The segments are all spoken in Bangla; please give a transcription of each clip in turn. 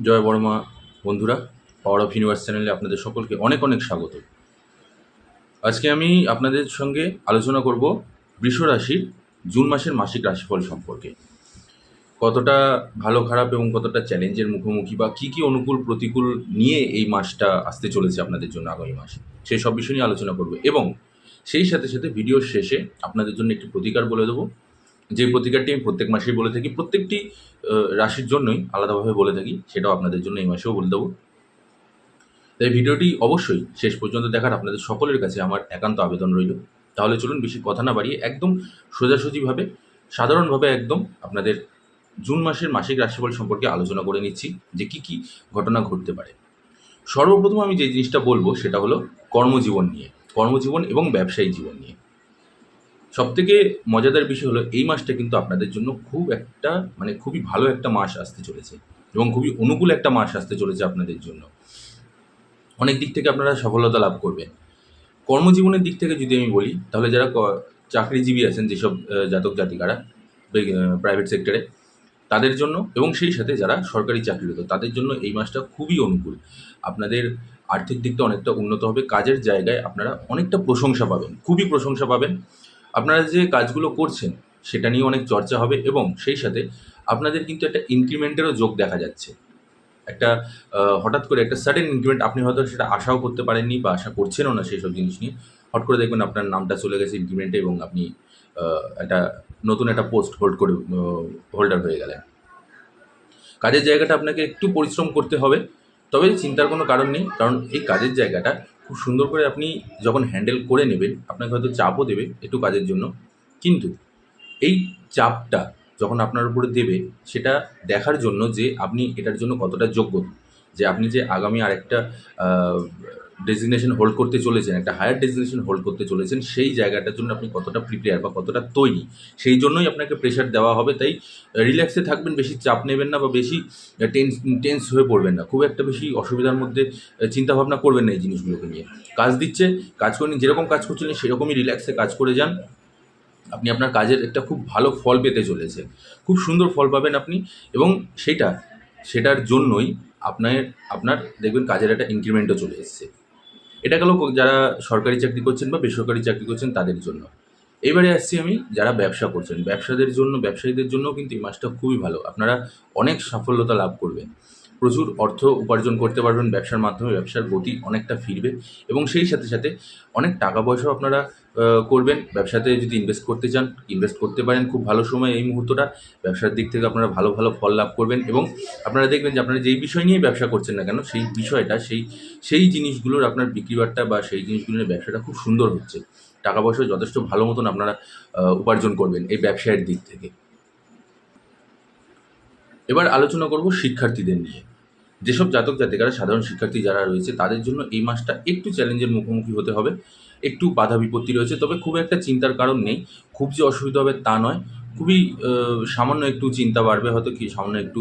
জয় বড়মা বন্ধুরা, পাওয়ার অফ ইউনিভার্স চ্যানেলে আপনাদের সকলকে অনেক অনেক স্বাগত। আজকে আমি আপনাদের সঙ্গে আলোচনা করব বৃষ রাশির জুন মাসের মাসিক রাশিফল সম্পর্কে। কতটা ভালো খারাপ এবং কতটা চ্যালেঞ্জের মুখোমুখি বা কী কী অনুকূল প্রতিকূল নিয়ে এই মাসটা আসতে চলেছে আপনাদের জন্য আগামী মাস, সেই সব বিষয় নিয়ে আলোচনা করব। এবং সেই সাথে সাথে ভিডিওর শেষে আপনাদের জন্য একটি প্রতিকার বলে দেবো, যে প্রতিকারটি আমি প্রত্যেক মাসেই বলে থাকি, প্রত্যেকটি রাশির জন্যই আলাদাভাবে বলে থাকি, সেটাও আপনাদের জন্য এই মাসেও বলে দেবো। তাই ভিডিওটি অবশ্যই শেষ পর্যন্ত দেখার আপনাদের সকলের কাছে আমার একান্ত আবেদন রইল। তাহলে চলুন বেশি কথা না বাড়িয়ে একদম সোজাসুজিভাবে, সাধারণভাবে একদম আপনাদের জুন মাসের মাসিক রাশিফল সম্পর্কে আলোচনা করে নিচ্ছি, যে কী কী ঘটনা ঘটতে পারে। সর্বপ্রথম আমি যে জিনিসটা বলবো সেটা হলো কর্মজীবন নিয়ে, কর্মজীবন এবং ব্যবসায়ী জীবন নিয়ে। সবথেকে মজাদার বিষয় হলো এই মাসটা কিন্তু আপনাদের জন্য খুব একটা খুবই ভালো একটা মাস আসতে চলেছে এবং খুবই অনুকূল একটা মাস আসতে চলেছে আপনাদের জন্য। অনেক দিক থেকে আপনারা সফলতা লাভ করবেন। কর্মজীবনের দিক থেকে যদি আমি বলি, তাহলে যারা চাকরিজীবী আছেন, যেসব জাতক জাতিকারা প্রাইভেট সেক্টরে, তাদের জন্য এবং সেই সাথে যারা সরকারি চাকরিরত, তাদের জন্য এই মাসটা খুবই অনুকূল। আপনাদের আর্থিক দিকটা অনেকটা উন্নত হবে, কাজের জায়গায় আপনারা অনেকটা প্রশংসা পাবেন, খুবই প্রশংসা পাবেন। আপনারা যে কাজগুলো করছেন সেটা নিয়ে অনেক চর্চা হবে এবং সেই সাথে আপনাদের কিন্তু একটা ইনক্রিমেন্টেরও যোগ দেখা যাচ্ছে। একটা হঠাৎ করে একটা সাডেন ইনক্রিমেন্ট, আপনি হয়তো সেটা আশাও করতে পারেননি বা আশা করছেনও না সেই সব জিনিস নিয়ে। হট করে দেখবেন আপনার নামটা চলে গেছে ইনক্রিমেন্টে এবং আপনি একটা নতুন একটা পোস্ট হোল্ডার হয়ে গেলেন। কাজের জায়গাটা আপনাকে একটু পরিশ্রম করতে হবে, তবে চিন্তার কোনো কারণ নেই, কারণ এই কাজের জায়গাটা খুব সুন্দর করে আপনি যখন হ্যান্ডেল করে নেবেন, আপনাকে হয়তো চাপও দেবে একটু কাজের জন্য, কিন্তু এই চাপটা যখন আপনার উপরে দেবে, সেটা দেখার জন্য যে আপনি এটার জন্য কতটা যোগ্য, যে আপনি যে আগামী আরেকটা ডেজিগনেশন হোল্ড করতে চলেছেন, একটা হায়ার ডেজিগনেশন হোল্ড করতে চলেছেন, সেই জায়গাটার জন্য আপনি কতটা প্রিপেয়ার বা কতটা তৈরি, সেই জন্যই আপনাকে প্রেশার দেওয়া হবে। তাই রিল্যাক্সে থাকবেন, বেশি চাপ নেবেন না বা বেশি টেন্স হয়ে পড়বেন না, খুব একটা বেশি অসুবিধার মধ্যে চিন্তাভাবনা করবেন না এই জিনিসগুলোকে নিয়ে। কাজ দিচ্ছে, কাজ করে নিন, যেরকম কাজ করছিলেন সেরকমই রিল্যাক্সে কাজ করে যান। আপনি আপনার কাজের একটা খুব ভালো ফল পেতে চলেছেন, খুব সুন্দর ফল পাবেন আপনি। এবং সেটার জন্যই আপনার আপনার দেখবেন কাজের একটা ইনক্রিমেন্টও চলে এসেছে। এটা গেল যারা সরকারি চাকরি করছেন বা বেসরকারি চাকরি করছেন তাদের জন্য। এবারে আসছি আমি যারা ব্যবসা করছেন, ব্যবসায়ীদের জন্যও কিন্তু এই মাসটা খুবই ভালো। আপনারা অনেক সাফল্যতা লাভ করবেন, প্রচুর অর্থ উপার্জন করতে পারবেন ব্যবসার মাধ্যমে, ব্যবসার গতি অনেকটা ফিরবে এবং সেই সাথে সাথে অনেক টাকা পয়সাও আপনারা করবেন। ব্যবসাতে যদি ইনভেস্ট করতে চান, ইনভেস্ট করতে পারেন, খুব ভালো সময় এই মুহূর্তটা। ব্যবসার দিক থেকে আপনারা ভালো ভালো ফল লাভ করবেন এবং আপনারা দেখবেন যে আপনারা যেই বিষয় নিয়ে ব্যবসা করছেন না কেন, সেই বিষয়টা সেই জিনিসগুলোর আপনার বিক্রিবাট্টা বা সেই জিনিসগুলো নিয়ে ব্যবসাটা খুব সুন্দর হচ্ছে। টাকা পয়সা যথেষ্ট ভালো মতন আপনারা উপার্জন করবেন এই ব্যবসায়ের দিক থেকে। এবার আলোচনা করব শিক্ষার্থীদের নিয়ে। যেসব জাতক জাতিকারা সাধারণ শিক্ষার্থী যারা রয়েছে, তাদের জন্য এই মাসটা একটু চ্যালেঞ্জের মুখোমুখি হতে হবে, একটু বাধা বিপত্তি রয়েছে, তবে খুব একটা চিন্তার কারণ নেই। খুব যে অসুবিধা হবে তা নয়, খুবই সামান্য একটু চিন্তা বাড়বে, হয়তো কি সামান্য একটু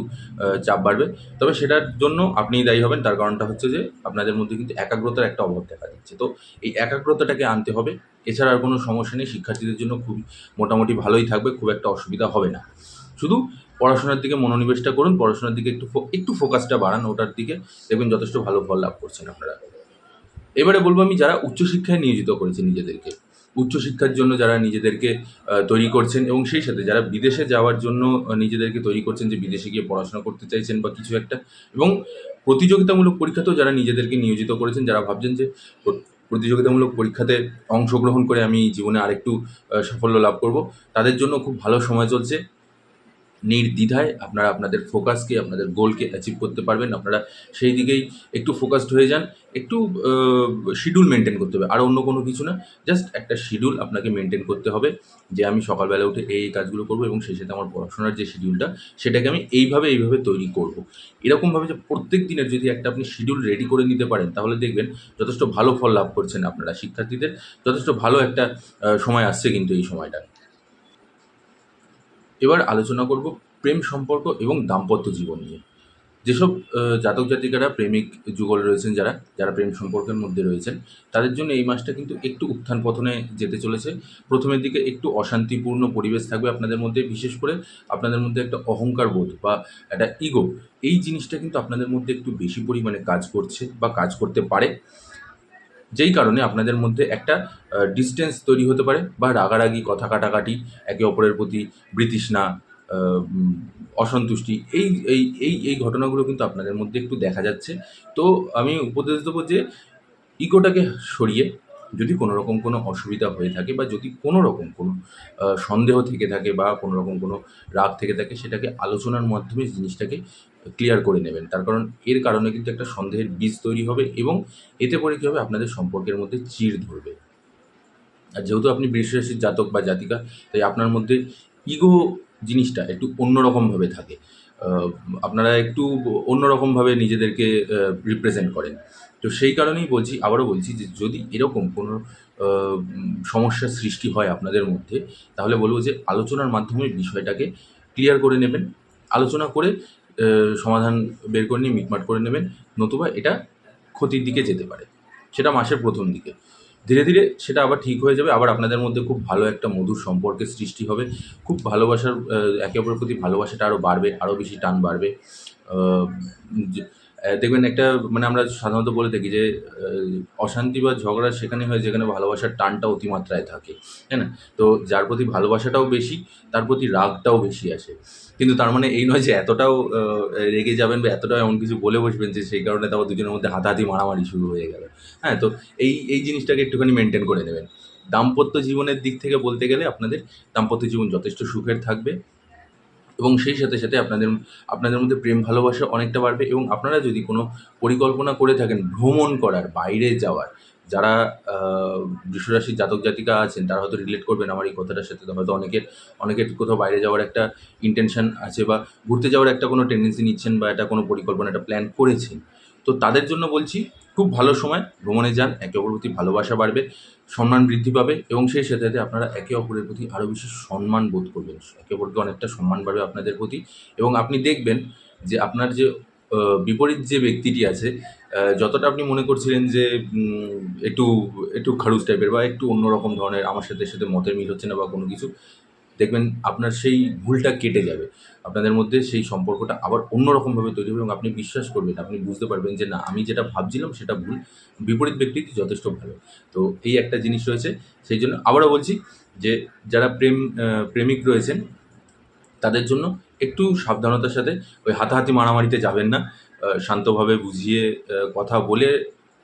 চাপ বাড়বে, তবে সেটার জন্য আপনিই দায়ী হবেন। তার কারণটা হচ্ছে যে আপনাদের মধ্যে কিন্তু একাগ্রতার একটা অভাব দেখা দিচ্ছে, তো এই একাগ্রতাটাকে আনতে হবে। এছাড়া আর কোনো সমস্যা নেই, শিক্ষার্থীদের জন্য খুব মোটামুটি ভালোই থাকবে, খুব একটা অসুবিধা হবে না। শুধু পড়াশোনার দিকে মনোনিবেশটা করুন, পড়াশোনার দিকে একটু ফোকাসটা বাড়ান, ওটার দিকে দেখবেন যথেষ্ট ভালো ফল লাভ করছেন আপনারা। এবারে বলবো আমি যারা উচ্চশিক্ষায় নিয়োজিত করেছে নিজেদেরকে, উচ্চশিক্ষার জন্য যারা নিজেদেরকে তৈরি করছেন এবং সেই সাথে যারা বিদেশে যাওয়ার জন্য নিজেদেরকে তৈরি করছেন, যে বিদেশে গিয়ে পড়াশোনা করতে চাইছেন বা কিছু একটা, এবং প্রতিযোগিতামূলক পরীক্ষাতেও যারা নিজেদেরকে নিয়োজিত করেছেন, যারা ভাবছেন যে প্রতিযোগিতামূলক পরীক্ষাতে অংশগ্রহণ করে আমি জীবনে আরেকটু সাফল্য লাভ করব, তাদের জন্য খুব ভালো সময় চলছে। নির্দ্বিধায় আপনারা আপনাদের ফোকাসকে, আপনাদের গোলকে অ্যাচিভ করতে পারবেন। আপনারা সেই দিকেই একটু ফোকাসড হয়ে যান। একটু শিডিউল মেনটেন করতে হবে, আর অন্য কোনো কিছু না। জাস্ট একটা শিডিউল আপনাকে মেনটেন করতে হবে, যে আমি সকালবেলা উঠে এই কাজগুলো করব এবং সেই সাথে আমার পড়াশোনার যে শিডিউলটা, সেটাকে আমি এইভাবে তৈরি করব। এরকমভাবে যে প্রত্যেক দিনের যদি একটা আপনি শিডিউল রেডি করে নিতে পারেন, তাহলে দেখবেন যথেষ্ট ভালো ফল লাভ করছেন আপনারা। শিক্ষার্থীদের যথেষ্ট ভালো একটা সময় আসছে কিন্তু এই সময়টা। এবার আলোচনা করব প্রেম সম্পর্ক এবং দাম্পত্য জীবন নিয়ে। যেসব জাতক জাতিকারা প্রেমিক যুগল রয়েছেন, যারা যারা প্রেম সম্পর্কের মধ্যে রয়েছেন, তাদের জন্য এই মাসটা কিন্তু একটু উত্থান পতনে যেতে চলেছে। প্রথমের দিকে একটু অশান্তিপূর্ণ পরিবেশ থাকবে আপনাদের মধ্যে, বিশেষ করে আপনাদের মধ্যে একটা অহংকার বোধ বা একটা ইগো, এই জিনিসটা কিন্তু আপনাদের মধ্যে একটু বেশি পরিমাণে কাজ করছে বা কাজ করতে পারে। যেই কারণে আপনাদের মধ্যে একটা ডিসটেন্স তৈরি হতে পারে বা রাগারাগি, কথা কাটাকাটি, একে অপরের প্রতি বিতৃষ্ণা, আ উম অসন্তুষ্টি, এই ঘটনাগুলো কিন্তু আপনাদের মধ্যে একটু দেখা যাচ্ছে। তো আমি উপদেশ দেবো যে ইগোটাকে সরিয়ে, যদি কোনো রকম কোনো অসুবিধা হয়ে থাকে বা যদি কোনো রকম কোনো সন্দেহ থেকে থাকে বা কোনো রকম কোনো রাগ থেকে থাকে, সেটাকে আলোচনার মাধ্যমে জিনিসটাকে ক্লিয়ার করে নেবেন। তার কারণ এর কারণে কিন্তু একটা সন্দেহের বীজ তৈরি হবে এবং এতে করে কী হবে, আপনাদের সম্পর্কের মধ্যে চিড় ধরবে। আর যেহেতু আপনি বৃষ রাশির জাতক বা জাতিকা, তাই আপনার মধ্যে ইগো জিনিসটা একটু অন্যরকমভাবে থাকে। আ আপনারা একটু অন্যরকমভাবে নিজেদেরকে রিপ্রেজেন্ট করেন। তো সেই কারণেই বলছি, আবারও বলছি যে যদি এরকম কোনো সমস্যার সৃষ্টি হয় আপনাদের মধ্যে, তাহলে বলব যে আলোচনার মাধ্যমে বিষয়টাকে ক্লিয়ার করে নেবেন। আলোচনা করে সমাধান বের করে নিয়ে মিটমাট করে নেবেন। নতুবা এটা ক্ষতির দিকে যেতে পারে। সেটা মাসের ১ম দিকে। ধীরে, ধীরে সেটা আবার ঠিক হয়ে যাবে। আবার আপনাদের মধ্যে খুব ভালো একটা মধুর সম্পর্কের সৃষ্টি হবে। খুব ভালোবাসার একে অপরের প্রতি ভালোবাসাটা আরও বাড়বে, আরও বেশি টান বাড়বে। আ যে দেখবেন একটা, মানে আমরা সাধারণত বলে থাকি যে অশান্তি বা ঝগড়া সেখানে হয় যেখানে ভালোবাসার টানটা অতিমাত্রায় থাকে। তাই না? তো যার প্রতি ভালোবাসাটাও বেশি, তার প্রতি রাগটাও বেশি আসে। কিন্তু তার মানে এই নয় যে এতটাও রেগে যাবেন বা এতটাও এমন কিছু বলে বসবেন যে সেই কারণে তারপর দুজনের মধ্যে হাতাহাতি মারামারি শুরু হয়ে গেল। হ্যাঁ? তো এই জিনিসটাকে একটুখানি মেইনটেইন করে নেবেন। দাম্পত্য জীবনের দিক থেকে বলতে গেলে আপনাদের দাম্পত্য জীবন যথেষ্ট সুখের থাকবে এবং সেই সাথে, সাথে আপনাদের আপনাদের মধ্যে প্রেম ভালোবাসা অনেকটা বাড়বে এবং আপনারা যদি কোনো পরিকল্পনা করে থাকেন ভ্রমণ করার, বাইরে যাওয়ার, যারা আ বৃষরাশির জাতক জাতিকা আছেন তারা হয়তো রিলেট করবেন আমার এই কথাটার সাথে। তো হয়তো অনেকের কোথাও বাইরে যাওয়ার একটা ইনটেনশন আছে বা ঘুরতে যাওয়ার একটা কোনো টেনডেন্সি নিচ্ছেন বা একটা কোনো পরিকল্পনা, একটা প্ল্যান করেছেন। তো তাদের জন্য বলছি, খুব ভালো সময়, ভ্রমণে যান, একে অপরের প্রতি ভালোবাসা বাড়বে, সম্মান বৃদ্ধি পাবে এবং সেই সাথে, সাথে আপনারা একে অপরের প্রতি আরও বেশি সম্মান বোধ করবেন। একে অপরকে অনেকটা সম্মান বাড়বে আপনাদের প্রতি এবং আপনি দেখবেন যে আপনার যে আ বিপরীত যে ব্যক্তিটি আছে, যতটা আপনি মনে করছিলেন যে একটু একটু খাড়ুস টাইপের বা একটু অন্যরকম ধরনের, আমার সাথে মতের মিল হচ্ছে না বা কোনো কিছু, দেখবেন আপনার সেই ভুলটা কেটে যাবে। আপনাদের মধ্যে সেই সম্পর্কটা আবার অন্যরকমভাবে তৈরি হবে এবং আপনি বিশ্বাস করবেন, আপনি বুঝতে পারবেন যে না, আমি যেটা ভাবছিলাম সেটা ভুল। বিপরীত ব্যক্তিটি যথেষ্ট ভালো। তো এই একটা জিনিস রয়েছে। সেইজন্য আবারও বলছি যে যারা প্রেমিক রয়েছেন তাদের জন্য একটু সাবধানতার সাথে ওই হাতাহাতি মারামারিতে যাবেন না। শান্তভাবে বুঝিয়ে কথা বলে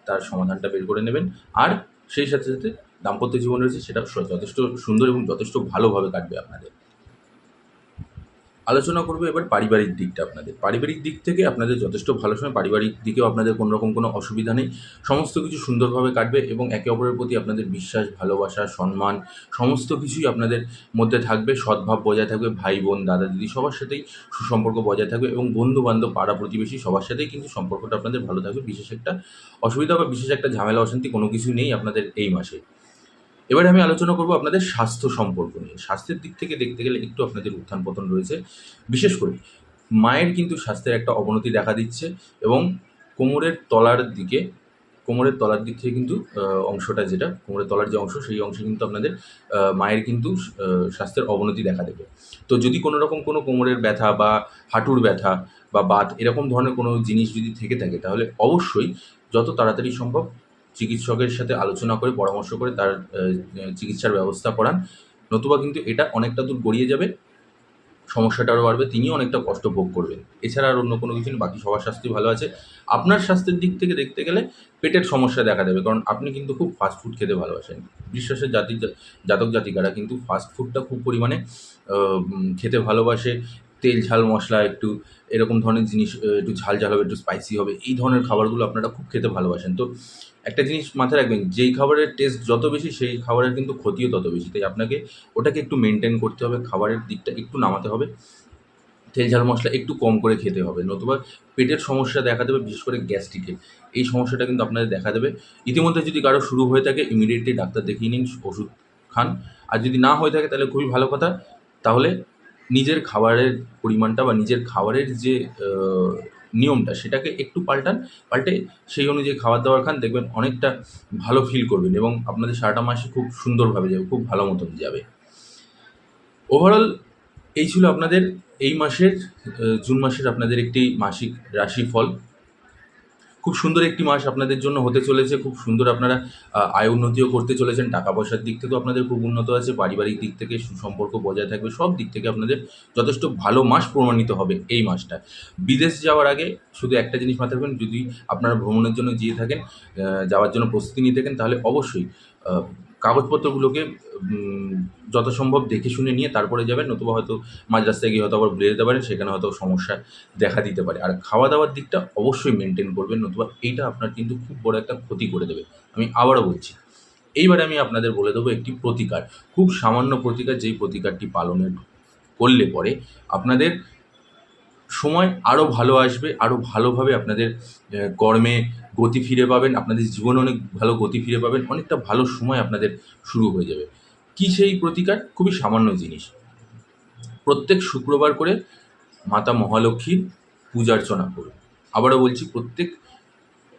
তার সমাধানটা বের করে নেবেন। আর সেই সাথে, সাথে দাম্পত্য জীবন রয়েছে সেটা যথেষ্ট সুন্দর এবং যথেষ্ট ভালোভাবে কাটবে আপনাদের। আলোচনা করব এবার পারিবারিক দিকটা আপনাদের। পারিবারিক দিক থেকে আপনাদের যথেষ্ট ভালো সময়, পারিবারিক দিকেও আপনাদের কোনো রকম কোনো অসুবিধা নেই। সমস্ত কিছু সুন্দরভাবে কাটবে এবং একে অপরের প্রতি আপনাদের বিশ্বাস, ভালোবাসা, সম্মান সমস্ত কিছুই আপনাদের মধ্যে থাকবে। সদ্ভাব বজায় থাকবে। ভাই-বোন, দাদা-দিদি সবার সাথেই সুসম্পর্ক বজায় থাকবে এবং বন্ধু-বান্ধব, পাড়া-প্রতিবেশী সবার সাথেই কিন্তু সম্পর্কটা আপনাদের ভালো থাকবে। বিশেষ একটা অসুবিধা বা বিশেষ একটা ঝামেলা অশান্তি কোনো কিছুই নেই আপনাদের এই মাসে। এবারে আমি আলোচনা করব আপনাদের স্বাস্থ্য সম্পর্ক নিয়ে। স্বাস্থ্যের দিক থেকে দেখতে গেলে একটু আপনাদের উত্থান-পতন রয়েছে। বিশেষ করে মায়ের কিন্তু স্বাস্থ্যের একটা অবনতি দেখা দিচ্ছে এবং কোমরের তলার দিকে, কোমরের তলার দিক থেকে কিন্তু অংশটা যেটা, কোমরের তলার যে অংশ, সেই অংশে কিন্তু আপনাদের মায়ের কিন্তু স্বাস্থ্যের অবনতি দেখা দেবে। তো যদি কোনো রকম কোনো কোমরের ব্যথা বা হাঁটুর ব্যথা বা বাত এরকম ধরনের কোনো জিনিস যদি থেকে থাকে, তাহলে অবশ্যই যত তাড়াতাড়ি সম্ভব চিকিৎসকের সাথে আলোচনা করে, পরামর্শ করে তার চিকিৎসার ব্যবস্থা করান। নতুবা কিন্তু এটা অনেকটা দূর গড়িয়ে যাবে, সমস্যাটা আরও বাড়বে, তিনিও অনেকটা কষ্ট ভোগ করবেন। এছাড়া আর অন্য কোনো কিছু নেই, বাকি সবার স্বাস্থ্যই ভালো আছে। আপনার স্বাস্থ্যের দিক থেকে দেখতে গেলে পেটের সমস্যা দেখা দেবে, কারণ আপনি কিন্তু খুব ফাস্ট ফুড খেতে ভালোবাসেন। বিশ্বাসের জাতক জাতিকারা কিন্তু ফাস্ট ফুডটা খুব পরিমাণে খেতে ভালোবাসে। তেল, ঝাল, মশলা একটু এরকম ধরনের জিনিস, একটু ঝাল, ঝাল হবে, একটু স্পাইসি হবে। এই ধরনের খাবারগুলো আপনারা খুব খেতে ভালোবাসেন। তো একটা জিনিস মাথায় রাখবেন, যেই খাবারের টেস্ট যত বেশি সেই খাবারের কিন্তু ক্ষতিও তত বেশি। তাই আপনাকে ওটাকে একটু মেইনটেইন করতে হবে, খাবারের দিকটা একটু নামাতে হবে। তেল, ঝাল, মশলা একটু কম করে খেতে হবে। নতুবা পেটের সমস্যা দেখা দেবে, বিশেষ করে গ্যাস্ট্রিকের। এই সমস্যাটা কিন্তু আপনাদের দেখা দেবে। ইতিমধ্যে যদি কারো শুরু হয়ে থাকে ইমিডিয়েটলি ডাক্তার দেখিয়ে নিন, ওষুধ খান। আর যদি না হয়ে থাকে তাহলে খুবই ভালো কথা। তাহলে নিজের খাবারের পরিমাণটা বা নিজের খাবারের যে নিয়মটা সেটাকে একটু পাল্টে সেই অনুযায়ী খাবার দাবার খান, দেখবেন অনেকটা ভালো ফিল করবেন এবং আপনাদের সারাটা মাসে খুব সুন্দরভাবে যাবে, খুব ভালো মতন যাবে। ওভারঅল এই ছিল আপনাদের এই মাসের জুন মাসের আপনাদের একটি মাসিক রাশিফল। খুব সুন্দর একটি মাস আপনাদের জন্য হতে চলেছে। খুব সুন্দর আপনারা আয় উন্নতিও করতে চলেছেন। টাকা পয়সার দিক থেকেও আপনাদের খুব উন্নত আছে। পারিবারিক দিক থেকে সুসম্পর্ক বজায় থাকবে। সব দিক থেকে আপনাদের যথেষ্ট ভালো মাস প্রমাণিত হবে এই মাসটা। বিদেশ যাওয়ার আগে শুধু একটা জিনিস মাথায় রাখবেন, যদি আপনারা ভ্রমণের জন্য যেয়ে থাকেন, যাওয়ার জন্য প্রস্তুতি নিয়ে থাকেন, তাহলে অবশ্যই আ কাগজপত্রগুলোকে উম যথাসম্ভব দেখে শুনে নিয়ে তারপরে যাবেন। নতুবা হয়তো মাঝ রাস্তায় গিয়ে হয়তো আবার ভুলে যেতে পারেন। সেখানে হয়তো সমস্যা দেখা দিতে পারে। আর খাওয়া-দাওয়ার দিকটা অবশ্যই মেইনটেইন করবেন, নতুবা এইটা আপনার কিন্তু খুব বড় একটা ক্ষতি করে দেবে। আমি আবারও বলছি। এইবারে আমি আপনাদের বলে দেবো একটি প্রতিকার। খুব সামান্য প্রতিকার, যেই প্রতিকারটি পালনের করলে পরে আপনাদের সময় আরও ভালো আসবে, আরও ভালোভাবে আপনাদের কর্মে গতি ফিরে পাবেন, আপনাদের জীবনে অনেক ভালো গতি ফিরে পাবেন, অনেকটা ভালো সময় আপনাদের শুরু হয়ে যাবে। কী সেই প্রতিকার? খুবই সামান্য জিনিস। প্রত্যেক শুক্রবার করে মাতা মহালক্ষ্মীর পূজার্চনা করুন। আবারও বলছি, প্রত্যেক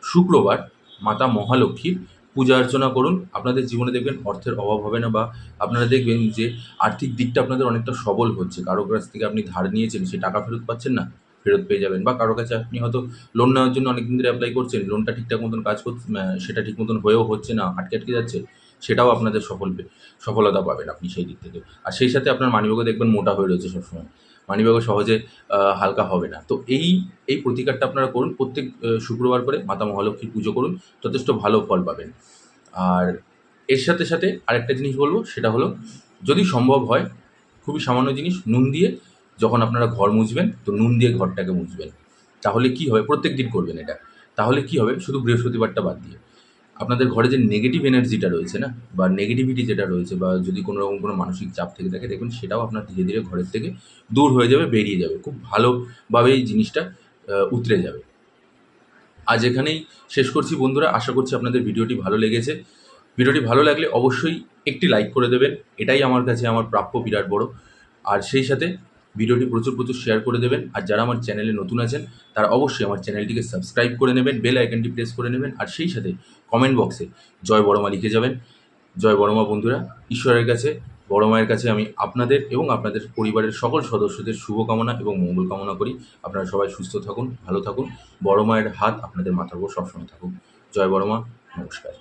শুক্রবার মাতা মহালক্ষ্মীর পূজা অর্চনা করুন। আপনাদের জীবনে দেখবেন অর্থের অভাব হবে না, বা আপনারা দেখবেন যে আর্থিক দিকটা আপনাদের অনেকটা সবল হচ্ছে। কারো কাছ থেকে আপনি ধার নিয়েছেন, সে টাকা ফেরত পাচ্ছেন না, ফেরত পেয়ে যাবেন। বা কারো কাছে আপনি হয়তো লোন নেওয়ার জন্য অনেকদিন ধরে অ্যাপ্লাই করছেন, লোনটা ঠিকঠাক মতন কাজ করছে, সেটা ঠিক মতন হয়েও হচ্ছে না, আটকে যাচ্ছে, সেটাও আপনাদের সফলতা পাবেন আপনি সেই দিক থেকে। আর সেই সাথে আপনার মানিব্যাগও দেখবেন মোটা হয়ে রয়েছে সবসময়। মানিব্যাগও সহজে হালকা হবে না। তো এই প্রতিকারটা আপনারা করুন। প্রত্যেক শুক্রবার করে মাতা মহালক্ষ্মীর পুজো করুন। যথেষ্ট ভালো ফল পাবেন। আর এর সাথে আরেকটা জিনিস বলব, সেটা হলো, যদি সম্ভব হয়, খুবই সামান্য জিনিস, নুন দিয়ে যখন আপনারা ঘর মুছবেন, তো নুন দিয়ে ঘরটাকে মুছবেন। তাহলে কী হবে? প্রত্যেকদিন করবেন এটা। তাহলে কী হবে? শুধু বৃহস্পতিবারটা বাদ দিয়ে। আপনাদের ঘরে যে নেগেটিভ এনার্জিটা রয়েছে না, বা নেগেটিভিটি যেটা রয়েছে, বা যদি কোনো রকম কোনো মানসিক চাপ থেকে থাকে, দেখবেন সেটাও আপনার ধীরে ধীরে ঘরের থেকে দূর হয়ে যাবে, বেরিয়ে যাবে। খুব ভালোভাবে এই জিনিসটা উতরে যাবে। আজ এখানেই শেষ করছি বন্ধুরা। আশা করছি আপনাদের ভিডিওটি ভালো লেগেছে। ভিডিওটি ভালো লাগলে অবশ্যই একটি লাইক করে দেবেন। এটাই আমার কাছে আমার প্রাপ্য বিরাট বড়। আর সেই সাথে ভিডিওটি প্রচুর শেয়ার করে দেবেন। আর যারা আমার চ্যানেলে নতুন আছেন, তারা অবশ্যই আমার চ্যানেলটিকে সাবস্ক্রাইব করে নেবেন, বেল আইকনটি প্রেস করে নেবেন। আর সেই সাথে কমেন্ট বক্সে জয় বড়মা লিখে যাবেন। জয় বড়মা বন্ধুরা। ঈশ্বরের কাছে, বড় মায়ের কাছে আমি আপনাদের এবং আপনাদের পরিবারের সকল সদস্যদের শুভকামনা এবং মঙ্গল কামনা করি। আপনারা সবাই সুস্থ থাকুন, ভালো থাকুন। বড় মায়ের হাত আপনাদের মাথার উপর সবসময় থাকুক। জয় বড়মা। নমস্কার।